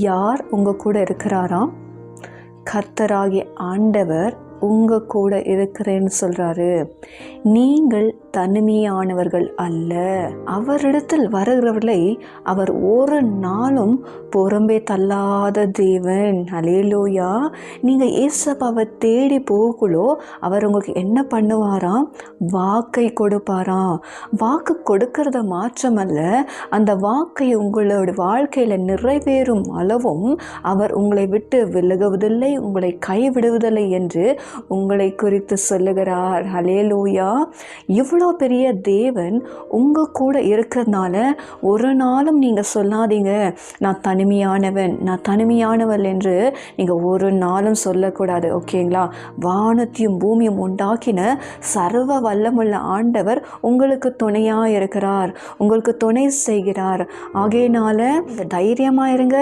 யார் உங்கள் கூட இருக்கிறாராம்? கர்த்தராகிய ஆண்டவர் உங்கள் கூட இருக்கிறேன்னு சொல்கிறாரு. நீங்கள் தனிமையானவர்கள் அல்ல. அவரிடத்தில் வருகிறவர்களை அவர் ஒரு நாளும் புறம்பே தள்ளாத தேவன். ஹல்லேலூயா. நீங்கள் ஏசப்பாவை தேடி போகலோ அவர் உங்களுக்கு என்ன பண்ணுவாராம்? வாக்கை கொடுப்பாராம். வாக்கு கொடுக்கறத மாற்றமல்ல, அந்த வாக்கை உங்களோட வாழ்க்கையில் நிறைவேறும் அளவும் அவர் உங்களை விட்டு விலகுவதில்லை, உங்களை கைவிடுவதில்லை என்று உங்களை குறித்து சொல்லுகிறார். ஹல்லேலூயா. இவ்வளோ பெரிய தேவன் உங்கள் கூட இருக்கிறதுனால ஒரு நாளும் நீங்கள் சொல்லாதீங்க நான் தனிமையானவன், நான் தனிமையானவள் என்று நீங்கள் ஒரு நாளும் சொல்லக்கூடாது. ஓகேங்களா? வானத்தையும் பூமியும் உண்டாக்கின சர்வ வல்லமுள்ள ஆண்டவர் உங்களுக்கு துணையாக இருக்கிறார், உங்களுக்கு துணை செய்கிறார். ஆகையினால தைரியமாக இருங்க.